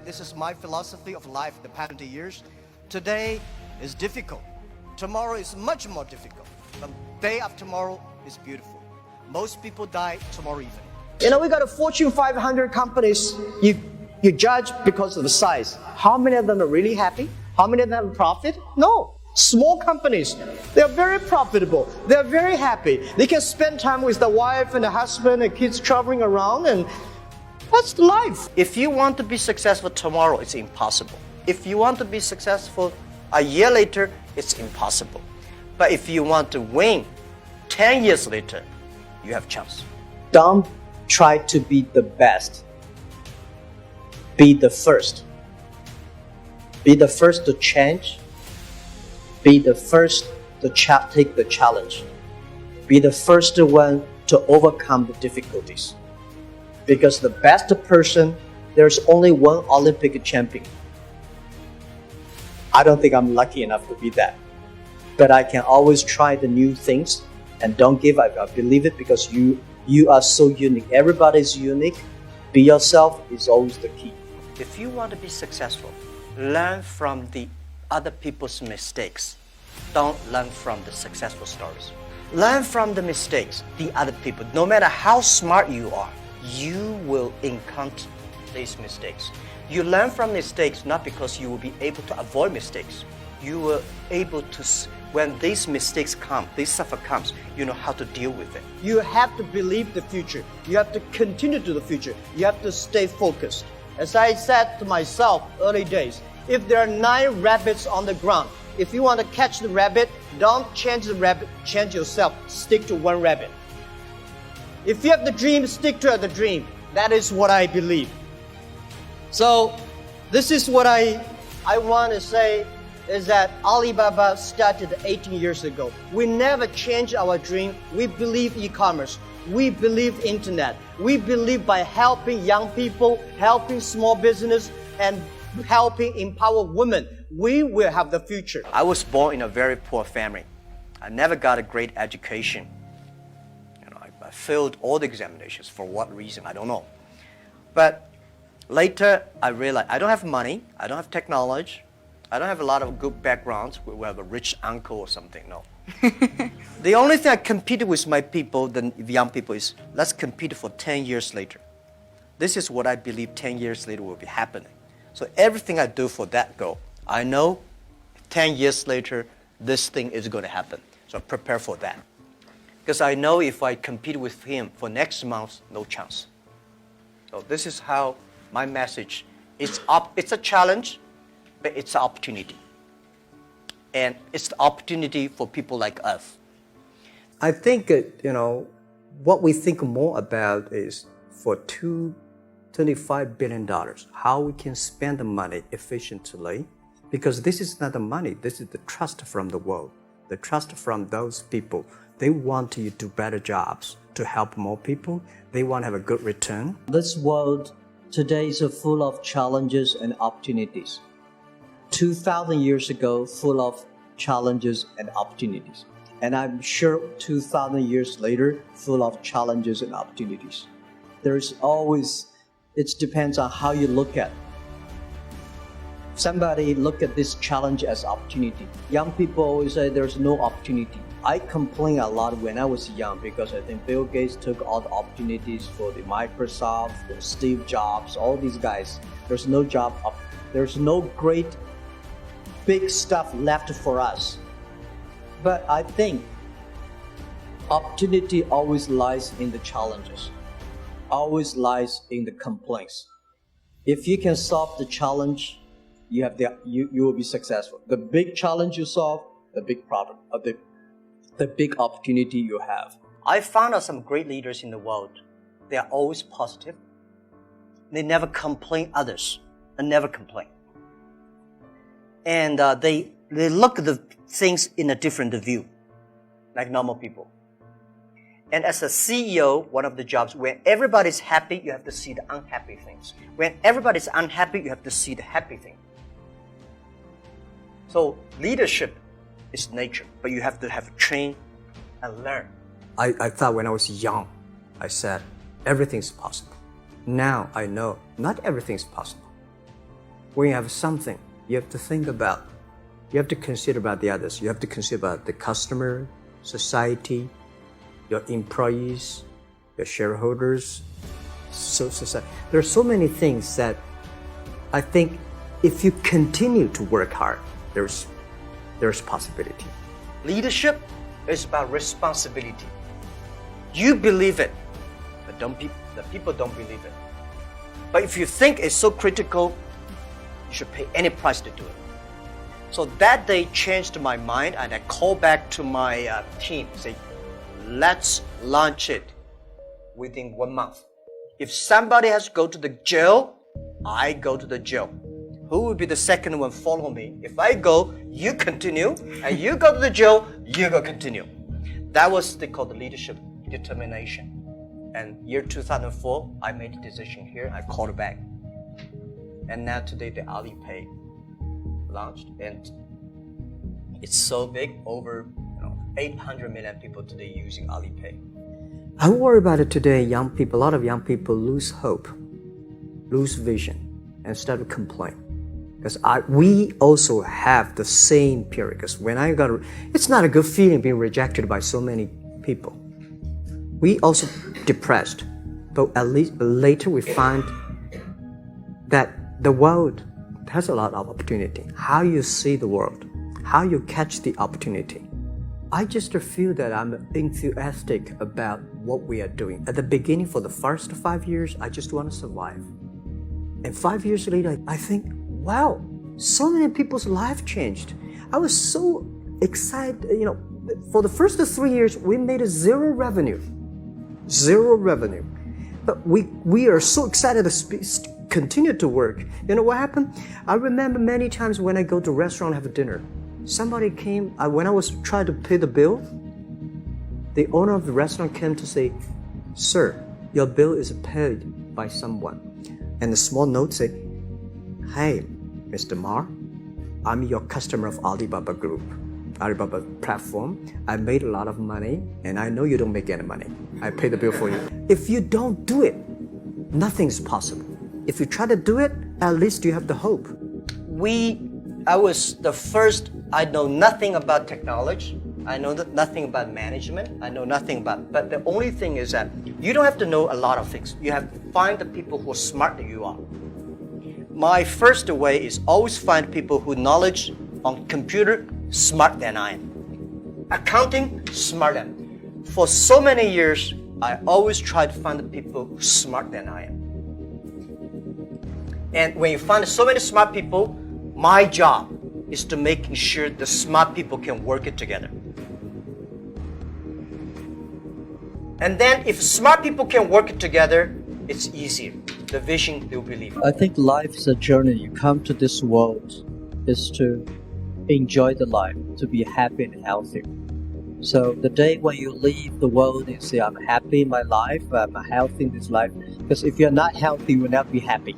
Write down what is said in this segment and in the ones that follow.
This is my philosophy of life the past 20 years. Today is difficult. Tomorrow is much more difficult. But day after tomorrow is beautiful. Most people die tomorrow evening. We got a Fortune 500 companies. You judge because of the size. How many of them are really happy? How many of them profit? No. Small companies, they're very profitable. They're very happy. They can spend time with the wife and the husband and kids traveling around, and that's life. If you want to be successful tomorrow, it's impossible. If you want to be successful a year later, it's impossible. But if you want to win 10 years later, you have a chance. Don't try to be the best. Be the first. Be the first to change. Be the first to take the challenge. Be the first one to overcome the difficulties. Because the best person, there's only one Olympic champion. I don't think I'm lucky enough to be that. But I can always try the new things and don't give up. I believe it because you are so unique. Everybody is unique. Be yourself is always the key. If you want to be successful, learn from the other people's mistakes. Don't learn from the successful stories. Learn from the mistakes, the other people. No matter how smart you are, you will encounter these mistakes. You learn from mistakes not because you will be able to avoid mistakes. You will able to, when these mistakes come, this suffer comes, you know how to deal with it. You have to believe the future. You have to continue to the future. You have to stay focused. As I said to myself early days, if there are 9 rabbits on the ground, if you want to catch the rabbit, don't change the rabbit, change yourself. Stick to one rabbit. If you have the dream, stick to the dream. That is what I believe. So, this is what I want to say is that Alibaba started 18 years ago. We never changed our dream. We believe e-commerce. We believe internet. We believe by helping young people, helping small business, and helping empower women, we will have the future. I was born in a very poor family. I never got a great education. I failed all the examinations. For what reason? I don't know. But later, I realized I don't have money. I don't have technology. I don't have a lot of good backgrounds. We have a rich uncle or something. No. The only thing I competed with my people, the young people, is let's compete for 10 years later. This is what I believe 10 years later will be happening. So everything I do for that goal, I know 10 years later, this thing is going to happen. So I prepare for that. Because I know if I compete with him for next month, no chance. So this is how my message is. It's a challenge, but it's an opportunity. And it's the opportunity for people like us. I think, what we think more about is for $25 billion, how we can spend the money efficiently. Because this is not the money, this is the trust from the world, the trust from those people. They want you to do better jobs to help more people. They want to have a good return. This world today is full of challenges and opportunities. 2,000 years ago, full of challenges and opportunities. And I'm sure 2,000 years later, full of challenges and opportunities. There's always, it depends on how you look at it. Somebody look at this challenge as opportunity. Young people always say there's no opportunity. I complain a lot when I was young because I think Bill Gates took all the opportunities for the Microsoft, for Steve Jobs, all these guys. There's no job, there's no great big stuff left for us. But I think opportunity always lies in the challenges, always lies in the complaints. If you can solve the challenge, you will be successful. The big challenge you solve, the big problem, the big opportunity you have. I found out some great leaders in the world. They are always positive. They never complain others, and never complain. And they look at the things in a different view, like normal people. And as a CEO, one of the jobs, when everybody's happy, you have to see the unhappy things. When everybody's unhappy, you have to see the happy thing. So leadership is nature, but you have to have train and learn. I thought when I was young, I said, everything's possible. Now I know not everything's possible. when you have something, you have to think about, you have to consider about the others. You have to consider about the customer, society, your employees, your shareholders, society. There are so many things that I think if you continue to work hard, there's possibility. Leadership is about responsibility. You believe it, but the people don't believe it. But if you think it's so critical, you should pay any price to do it. So that day changed my mind, and I called back to my team, say, let's launch it within 1 month. If somebody has to go to the jail, I go to the jail. Who will be the second one follow me? If I go, you continue, and you go to the jail, you go continue. That was called the leadership determination. And year 2004, I made a decision here. I called back. And now today the Alipay launched, and it's so big, over 800 million people today using Alipay. I worry about it today. Young people, a lot of young people lose hope, lose vision, and start to complain. Because we also have the same period. Because when it's not a good feeling being rejected by so many people. We also depressed, but at least later we find that the world has a lot of opportunity. How you see the world, how you catch the opportunity. I just feel that I'm enthusiastic about what we are doing. At the beginning, for the first 5 years, I just want to survive. And 5 years later, I think, wow, so many people's life changed. I was so excited. For the first 3 years, we made zero revenue. But we are so excited to continue to work. You know what happened? I remember many times when I go to a restaurant and have dinner, somebody came, when I was trying to pay the bill, the owner of the restaurant came to say, "Sir, your bill is paid by someone." And the small note said, "Hey, Mr. Ma, I'm your customer of Alibaba Group, Alibaba platform. I made a lot of money, and I know you don't make any money. I pay the bill for you." If you don't do it, nothing's possible. If you try to do it, at least you have the hope. I was the first. I know nothing about technology. I know nothing about management. I know nothing about. But the only thing is that you don't have to know a lot of things. You have to find the people who are smart than you are. My first way is always find people who knowledge on computer smart than I am. Accounting smart than. For so many years, I always try to find the people who are smart than I am. And when you find so many smart people, my job is to making sure the smart people can work it together. And then if smart people can work it together, it's easier. The vision they'll believe. I think life is a journey. You come to this world is to enjoy the life, to be happy and healthy. So the day when you leave the world, you say, "I'm happy in my life, I'm healthy in this life." Because if you're not healthy, you will not be happy.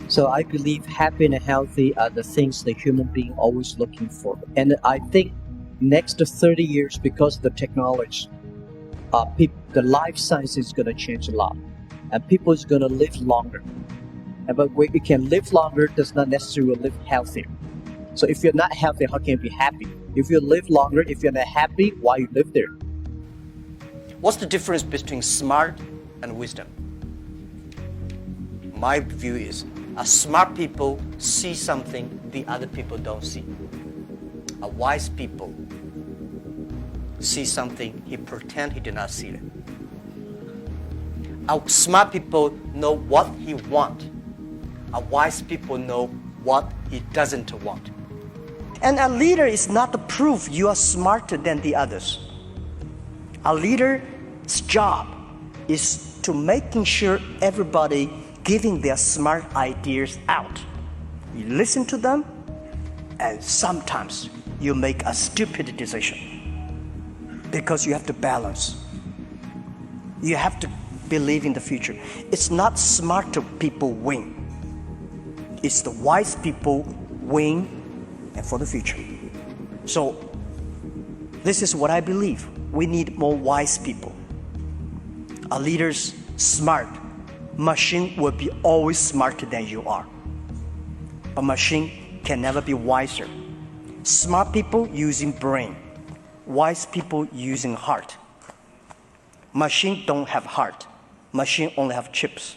So I believe happy and healthy are the things the human being always looking for. And I think next to 30 years, because of the technology, the life science is going to change a lot. And people is going to live longer. But when you can live longer, does not necessarily live healthier. So if you're not healthy, how can you be happy? If you live longer, if you're not happy, why you live there? What's the difference between smart and wisdom? My view is, smart people see something the other people don't see. A wise people see something he pretend he did not see it. Smart people know what he want. Wise people know what he doesn't want. And a leader is not the proof you are smarter than the others. A leader's job is to making sure everybody giving their smart ideas out. You listen to them, and sometimes you make a stupid decision because you have to balance. You have to believe in the future. It's not smarter people win. It's the wise people win and for the future. So this is what I believe. We need more wise people. A leader's smart. Machine will be always smarter than you are. but machine can never be wiser. Smart people using brain, wise people using heart. Machine don't have heart. Machine only have chips.